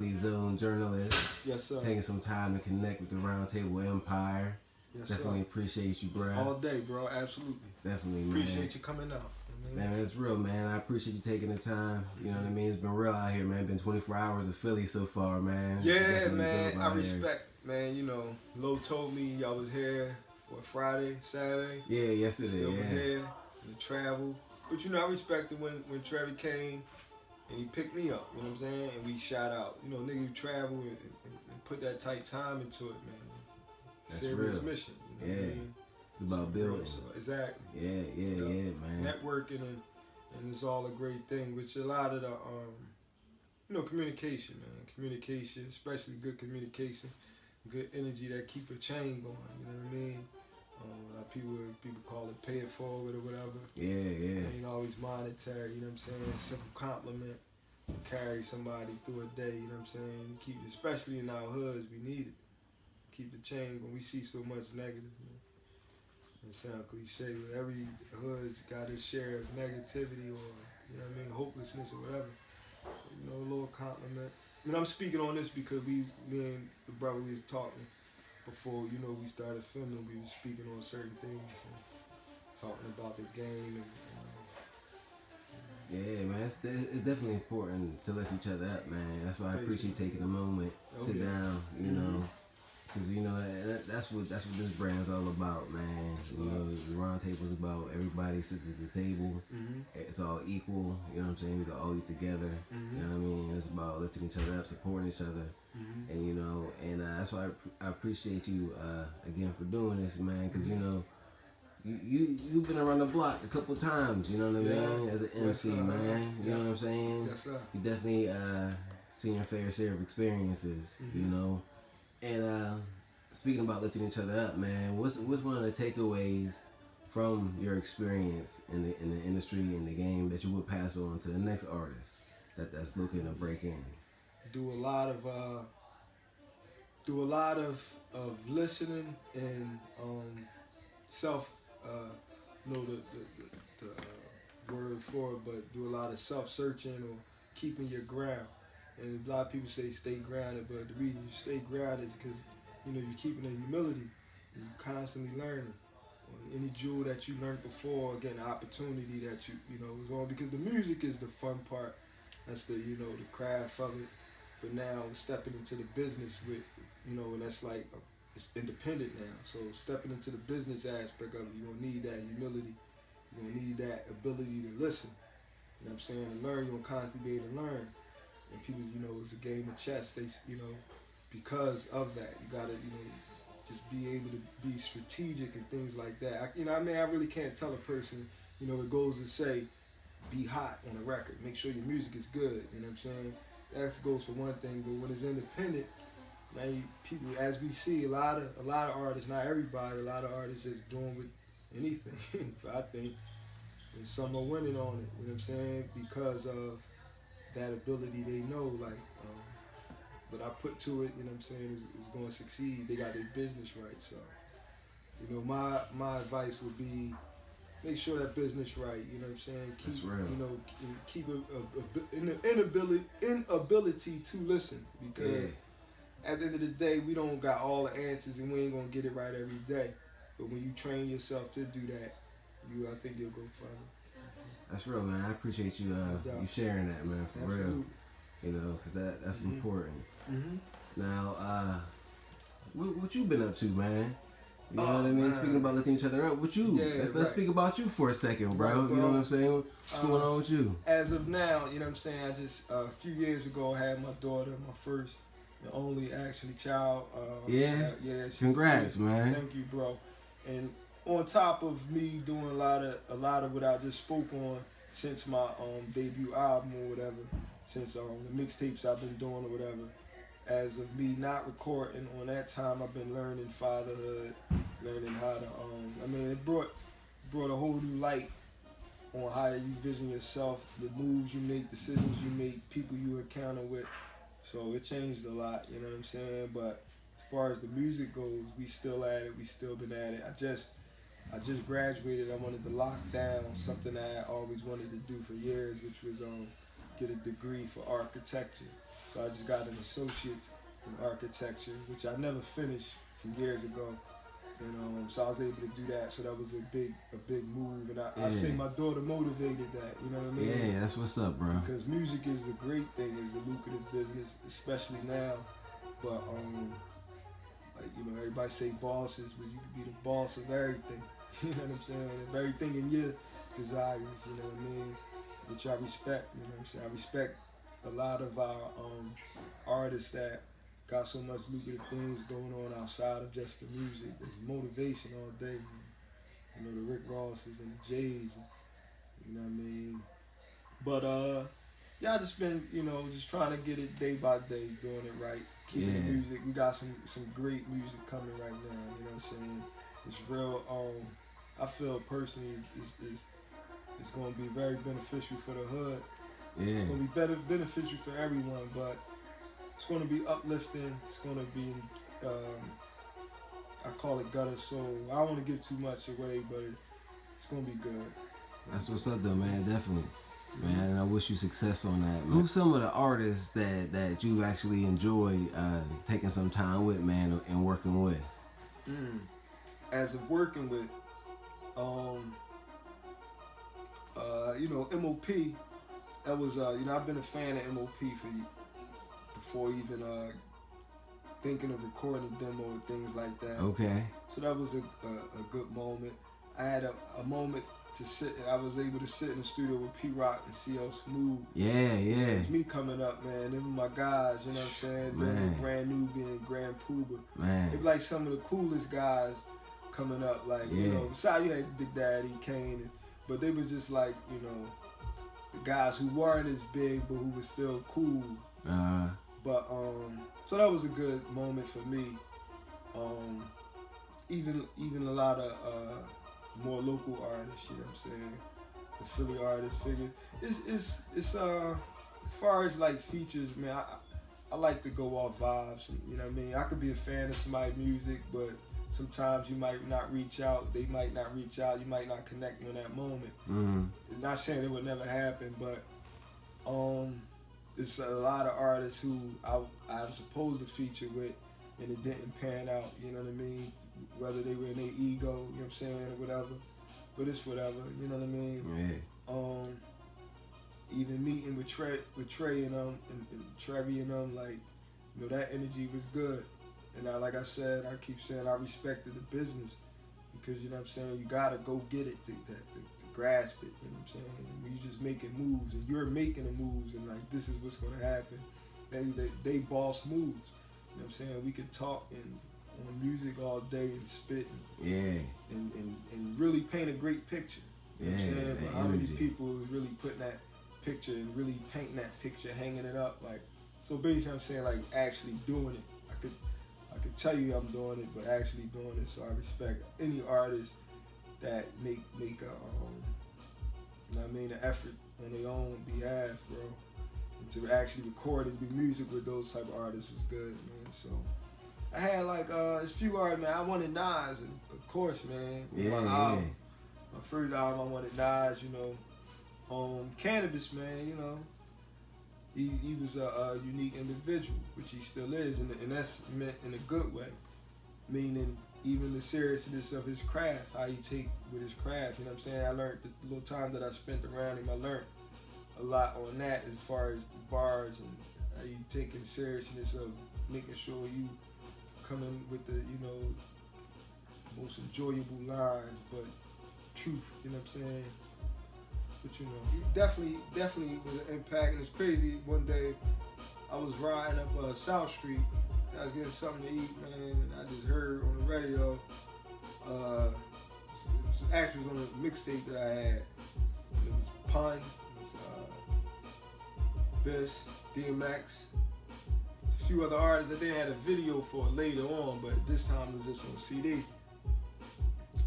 Zone journalist, Yes, sir. taking some time to connect with the Roundtable Empire. Yes, Definitely sir. appreciate you, bro. All day, bro. Absolutely. Definitely, man. Appreciate you coming out. Man, it's real, man. I appreciate you taking the time. You know what I mean? It's been real out here, man. Been 24 hours of Philly so far, man. Yeah, Definitely man. dope I out here. respect, man. You know, Lo told me I was here, Friday, Saturday. Yeah, yesterday, Still yeah. here and travel. But you know, I respected when Trevor came and he picked me up. You know what I'm saying? And we shot out. You know, nigga, you travel and put that tight time into it, man. That's Serious real. mission. You know Yeah. what I mean? It's about building. So, exactly. Yeah, man. Networking and it's all a great thing, which a lot of the communication, man. Communication, especially good communication, good energy that keep a chain going. You know what I mean? Like people call it pay it forward or whatever. Yeah. It ain't always monetary. You know what I'm saying? A simple compliment can carry somebody through a day. You know what I'm saying? Keep, especially in our hoods, we need it. Keep the chain when we see so much negative. Man. It sounds cliche, but every hood's got its share of negativity or, you know what I mean, hopelessness or whatever. You know, a little compliment. I mean, I'm speaking on this because me and the brother, we was talking before, you know, we started filming. We was speaking on certain things and talking about the game and Yeah, man. It's definitely important to lift each other up, man. That's why I appreciate you taking a moment, sit down, you know. Because, you know, that's what this brand's all about, man. You know, the Roundtable's about everybody sitting at the table. It's all equal, you know what I'm saying? We can all eat together, you know what I mean? It's about lifting each other up, supporting each other. And, you know, and that's why I appreciate you, again, for doing this, man. Because, you know, you've been around the block a couple times, you know what I mean? As an MC, man. You know what I'm saying? Yes, sir. You definitely seen your fair share of experiences, you know? And speaking about lifting each other up, man, what's one of the takeaways from your experience in the industry and the game that you would pass on to the next artist that's looking to break in? Do a lot of listening and self know the word for it, but do a lot of self searching or keeping your ground. And a lot of people say stay grounded, but the reason you stay grounded is because you know you're keeping a humility and you're constantly learning. Any jewel that you learned before, again, the opportunity that you know is all because the music is the fun part. That's the the craft of it. But now stepping into the business with and that's like it's independent now. So stepping into the business aspect of it, you're gonna need that humility. You're gonna need that ability to listen. You know what I'm saying? To learn, you're gonna constantly be able to learn. And people, it's a game of chess. They, because of that, you gotta, just be able to be strategic and things like that. I really can't tell a person, it goes to say, be hot on a record. Make sure your music is good. You know what I'm saying? That goes for one thing. But when it's independent, now people, as we see, a lot of artists, not everybody, a lot of artists just doing with anything. I think, and some are winning on it. You know what I'm saying? Because of that ability they know, like, what I put to it, you know what I'm saying, is going to succeed. They got their business right. So, my advice would be make sure that business right. You know what I'm saying? Keep, keep inability to listen, because at the end of the day, we don't got all the answers and we ain't going to get it right every day. But when you train yourself to do that, I think you'll go further. That's real, man. I appreciate you you sharing that, man, for real. Because that's important. Now, what you been up to, man? You know what I mean? Man. Speaking about lifting each other up, let's speak about you for a second, bro. You know what I'm saying? What's going on with you? As of now, you know what I'm saying? I just a few years ago I had my daughter, my first and only actually child. Yeah. Congrats, man. Thank you, bro. And on top of me doing a lot of what I just spoke on since my debut album or whatever, since the mixtapes I've been doing or whatever, as of me not recording on that time, I've been learning fatherhood, learning how to it brought a whole new light on how you vision yourself, the moves you make, decisions you make, people you encounter with. So it changed a lot, you know what I'm saying? But as far as the music goes, we still at it, we still been at it. I just graduated. I wanted to lock down something that I always wanted to do for years, which was get a degree for architecture. So I just got an associate's in architecture, which I never finished from years ago. And so I was able to do that. So that was a big move. And I say my daughter motivated that. You know what I mean? Yeah, that's what's up, bro. Because music is the great thing, is the lucrative business, especially now. But like, you know, everybody say bosses, but you can be the boss of everything. You know what I'm saying? Of everything in your desires. You know what I mean? Which I respect. You know what I'm saying? I respect a lot of our artists that got so much lucrative things going on outside of just the music. There's motivation all day, man. You know, the Rick Rosses and the Jays, you know what I mean? But yeah, I just been, you know, just trying to get it day by day, doing it right, keeping the music. We got some great music coming right now, you know what I'm saying? It's real, I feel personally it's gonna be very beneficial for the hood. Yeah. It's gonna be beneficial for everyone, but it's going to be uplifting. It's going to be, I call it gutter soul. I don't want to give too much away, but it's going to be good. That's what's up, though, man. Definitely. Man, and I wish you success on that, man. Who's some of the artists that you actually enjoy taking some time with, man, and working with? As of working with, you know, MOP, that was, you know, I've been a fan of MOP before even thinking of recording a demo and things like that. Okay. So that was a good moment. I had a moment to sit. I was able to sit in the studio with P-Rock and CL Smooth. Yeah. It's me coming up, man. Them were my guys, you know what I'm saying? Man. Brand New being Grand Pooba. Man. They were like some of the coolest guys coming up. Like, you know, besides you had Big Daddy, Kane, but they was just like, you know, the guys who weren't as big but who were still cool. But so that was a good moment for me. Even a lot of more local artists, you know what I'm saying? The Philly artists figures. It's as far as like features, man, I like to go off vibes. You know what I mean? I could be a fan of somebody's music, but sometimes you might not reach out. They might not reach out. You might not connect on that moment. Not saying it would never happen, but it's a lot of artists who I was supposed to feature with, and it didn't pan out, you know what I mean? Whether they were in their ego, you know what I'm saying, or whatever. But it's whatever, you know what I mean? Yeah. Even meeting with Trey and and Trevi and them, like, you know, that energy was good. And like I said, I keep saying I respected the business, because, you know what I'm saying, you gotta go get it to grasp it, you know what I'm saying? When you're just making moves, and you're making the moves, and like, this is what's gonna happen. They boss moves, you know what I'm saying? We could talk on music all day and spit and really paint a great picture, you know what I'm saying? But how many people is really putting that picture and really painting that picture, hanging it up, like, so basically I'm saying, like, actually doing it. I could tell you I'm doing it, but actually doing it. So I respect any artist that make a, you know what I mean, an effort on their own behalf, bro. And to actually record and do music with those type of artists was good, man. So I had like a few artists, man. I wanted Nas, and of course, man. My first album, I wanted Nas, you know. Cannabis, man, you know. He was a unique individual, which he still is, and that's meant in a good way. Meaning, even the seriousness of his craft, how he take with his craft, you know what I'm saying? I learned the little time that I spent around him, I learned a lot on that as far as the bars and how you taking seriousness of making sure you coming with the, you know, most enjoyable lines, but truth, you know what I'm saying? But you know, he definitely was an impact, and it's crazy. One day, I was riding up South Street. I was getting something to eat, man, and I just heard on the radio some actors on a mixtape that I had. It was Pun, it was Biss, DMX, a few other artists that they had a video for later on, but this time it was just on CD.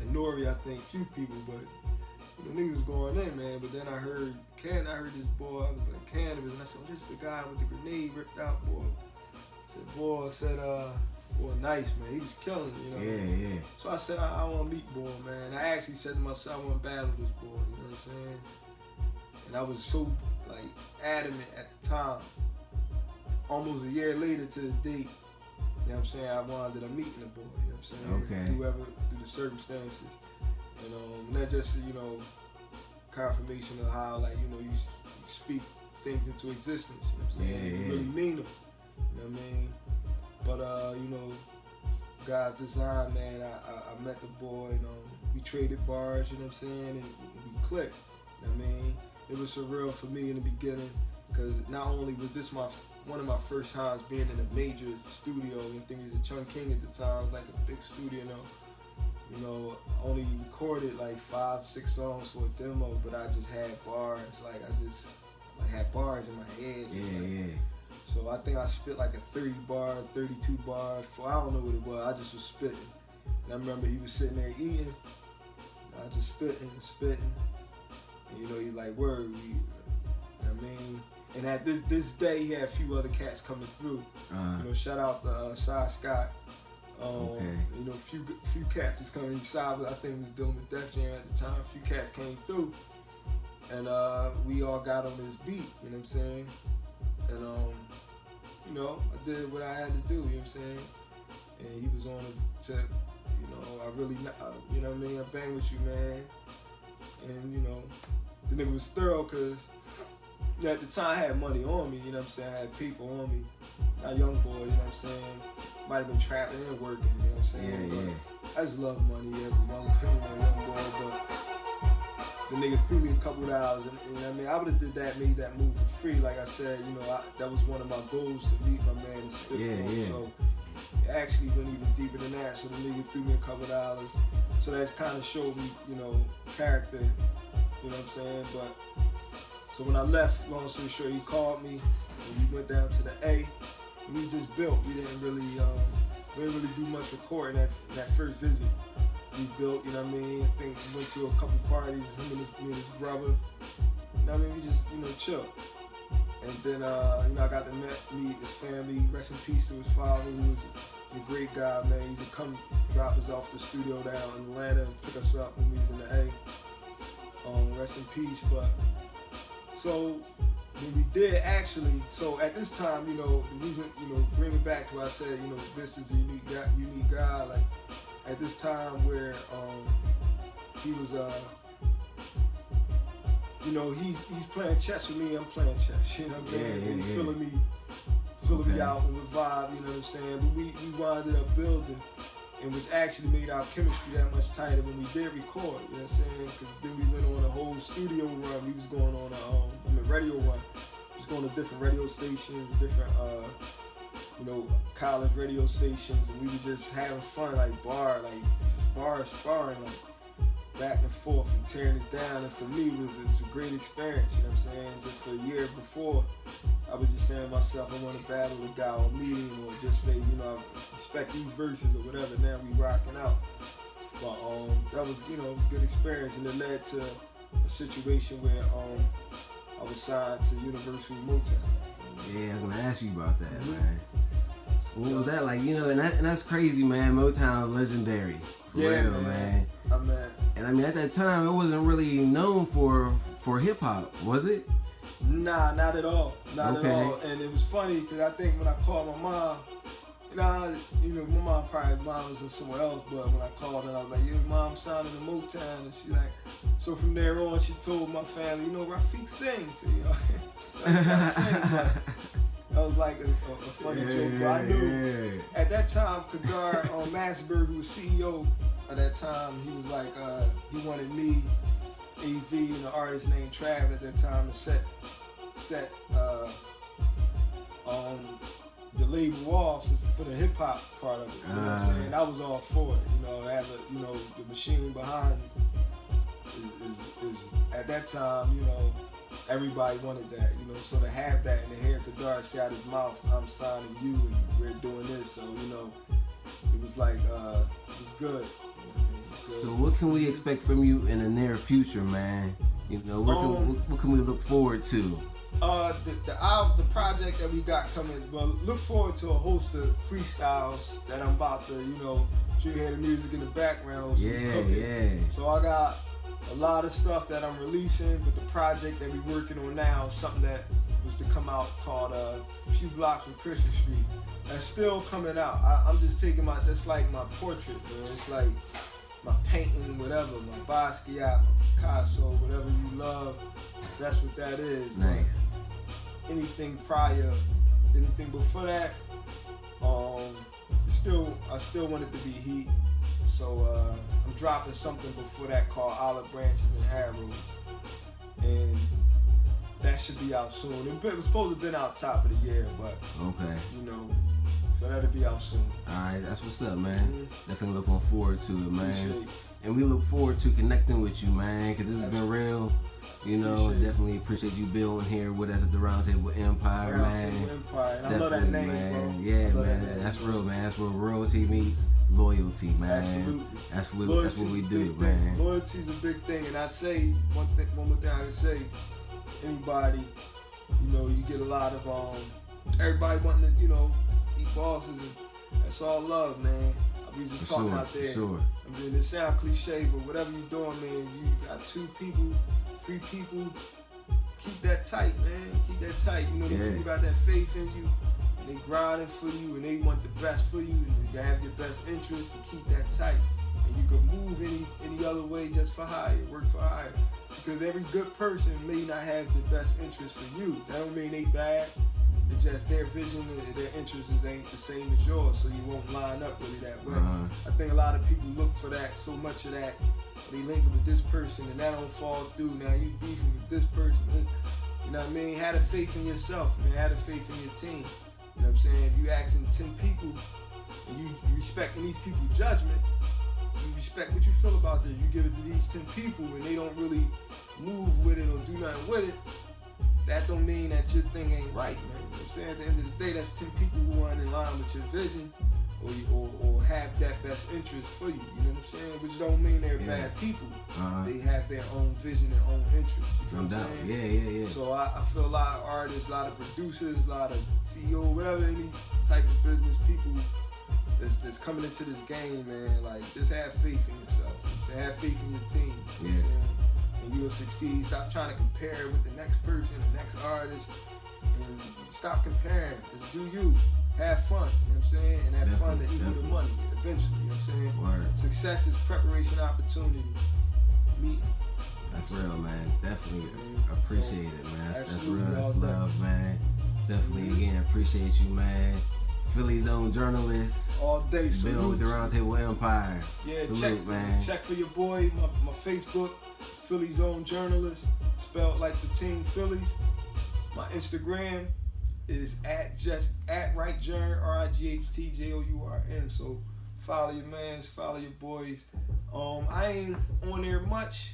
And Nori, I think, few people, but the niggas was going in, man. But then I heard this boy, I was like, Cannabis, and I said, this is the guy with the grenade ripped out, boy. I said, boy, nice, man. He was killing it, you know. Yeah. So I said, I want to meet boy, man. I actually said to myself, I want to battle this boy, you know what I'm saying? And I was so like adamant at the time. Almost a year later to the date, you know what I'm saying, I wanted to meeting the boy, you know what I'm saying? Okay. Through the circumstances. And that's just, you know, confirmation of how, like, you know, you speak things into existence, you know what I'm saying? Yeah, You yeah. really mean them, you know what I mean? But, you know, God's design, man, I met the boy, you know, we traded bars, you know what I'm saying, and we clicked, you know what I mean? It was surreal for me in the beginning, because not only was this one of my first times being in a major studio, and things at Chung King at the time, it was like a big studio, you know, I only recorded like 5-6 songs for a demo, but I just had bars, like I had bars in my head. Yeah. So I think I spit like a 30 bar, 32 bar, I don't know what it was, I just was spitting. And I remember he was sitting there eating, and I just spitting. And you know, he's like, word, you know what I mean? And at this day, he had a few other cats coming through. You know, shout out to Shy Scott. Okay. You know, a few cats was coming inside, I think we was dealing with Def Jam at the time. A few cats came through, and we all got on this beat, you know what I'm saying? And you know, I did what I had to do, you know what I'm saying? And he was on a tip, you know, I really, you know what I mean? I bang with you, man. And you know, the nigga was thorough, cause at the time I had money on me, you know what I'm saying? I had people on me. Not young boy, you know what I'm saying? Might have been trapping and working, you know what I'm saying? Yeah. I just love money as a young boy, but the nigga threw me a couple of dollars, and you know what I mean? I would have did that, made that move for free. Like I said, you know, that was one of my goals, to meet my man and spit for him. So it actually went even deeper than that. So the nigga threw me a couple of dollars. So that kind of showed me, you know, character, you know what I'm saying? But so when I left, long story short, he called me, and we went down to the A, and we just built. We didn't really do much recording that first visit. We built, you know what I mean? I think we went to a couple parties, me and his brother. You know what I mean? We just, you know, chill. And then, you know, I got to meet his family. Rest in peace to his father, who was a great guy, man. He used to come drop us off the studio down in Atlanta and pick us up when we was in the A. Rest in peace. But so when we did actually, so at this time, you know, the reason, you know, bring it back to what I said, you know, this is a unique guy. Like at this time where he was, you know, he's playing chess with me, I'm playing chess. You know what I'm saying? So he's filling me out with a vibe. You know what I'm saying? But we wound up building, and which actually made our chemistry that much tighter when we did record, you know what I'm saying? Because then we went on a whole studio run. We was going on a radio run. We was going to different radio stations, different, you know, college radio stations, and we were just having fun, like bar sparring, like back and forth and tearing it down. And for me, it was a great experience, you know what I'm saying? Just for a year before, I was just saying to myself, I want to battle a guy on Medium, or just say, you know, I respect these verses or whatever. Now we rocking out. But that was, you know, a good experience, and it led to a situation where I was signed to Universal Motown. Yeah, I was gonna ask you about that, man. What was that like? You know, and that's crazy, man. Motown legendary, for real, man. And I mean, at that time, it wasn't really known for hip hop, was it? Nah, not at all. Not at all. And it was funny because I think when I called my mom, you know, my mom was in somewhere else, but when I called her, I was like, "Yo, mom signing to Motown," and she like, so from there on, she told my family, you know, Rafiq sings, you know, that was like a funny joke, but I knew at that time, Kadar Mansberg, who was CEO at that time, he was like, he wanted me, AZ, and an artist named Trav at that time to set the label off for the hip hop part of it. You know what I'm saying? I was all for it. You know, the machine behind is at that time, you know, everybody wanted that, you know, so to have that and to hear Kadar say out his mouth, I'm signing you and we're doing this, so, you know, it was like, it was good. So what can we expect from you in the near future, man? You know, what can we look forward to? The project that we got coming, well, look forward to a host of freestyles that I'm about to, you know, so you hear the music in the background. So yeah. So I got a lot of stuff that I'm releasing, but the project that we're working on now is something that was to come out called A Few Blocks from Christian Street. That's still coming out. I'm just taking that's like my portrait, man. It's like my painting, whatever, my Basquiat, my Picasso, whatever you love, that's what that is. Nice. But anything before that, I still want it to be heat. So I'm dropping something before that called Olive Branches and Arrows, and that should be out soon. It was supposed to have been out top of the year, but okay, so that'll be out soon. All right, that's what's up, man. Definitely looking forward to it, man. Appreciate it. And we look forward to connecting with you, man, because this has been real. Definitely appreciate you being here with us at the Roundtable Empire, man. Roundtable Empire, and I definitely, love that name, man. bro. Yeah, man, that's real, man. That's where royalty meets loyalty, man. Absolutely. That's what we do, man. Loyalty's a big thing, and I say one more thing I can say. Anybody, you get a lot of everybody wanting to, eat bosses, and that's all love, man. We just talking out there. Sure. I mean, it sounds cliche, but whatever you're doing, man, you got 2 people, 3 people, keep that tight, man. Keep that tight. The people got that faith in you, and they grinding for you, and they want the best for you, and you have your best interests, and keep that tight. And you can move any other way just for hire, work for hire. Because every good person may not have the best interest for you. That don't mean they bad. It's just their vision and their interests ain't the same as yours, so you won't line up really that way. I think a lot of people look for that, so much of that. They link it with this person, and that don't fall through. Now you beefing with this person. You know what I mean? Have the faith in yourself, man. Have the faith in your team. You know what I'm saying? If you asking 10 people, and you respecting these people's judgment, you respect what you feel about them. You give it to these 10 people, and they don't really move with it or do nothing with it. That don't mean that your thing ain't right, man. You know what I'm saying? At the end of the day, that's 10 people who aren't in line with your vision or have that best interest for you. You know what I'm saying? Which don't mean they're bad people. They have their own vision and own interests. You know what I'm saying? Yeah. So I feel a lot of artists, a lot of producers, a lot of CEO, whatever, any type of business people that's coming into this game, man, like, just have faith in yourself. You know what I'm saying? Have faith in your team. You know what I'm saying? And you'll succeed. Stop trying to compare with the next person, the next artist, and stop comparing. Just do you. Have fun, you know what I'm saying? And that fun that equal the money eventually, you know what I'm saying? Word. Success is preparation, opportunity, meeting. That's real, man. Definitely appreciate it, man. That's real. That's all love, man. Definitely, again, appreciate you, man. Philly's own journalist. All day, salute. Build with the Roundtable Empire. Yeah, salute, man. Check for your boy, my Facebook, Philly's own journalist, spelled like the team Phillies. My Instagram is at rightjourn, RIGHTJOURN. So follow your mans, follow your boys. I ain't on there much,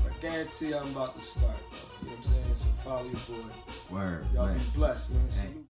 but I guarantee I'm about to start. You know what I'm saying? So follow your boy. Word. Y'all be blessed, man. Salute.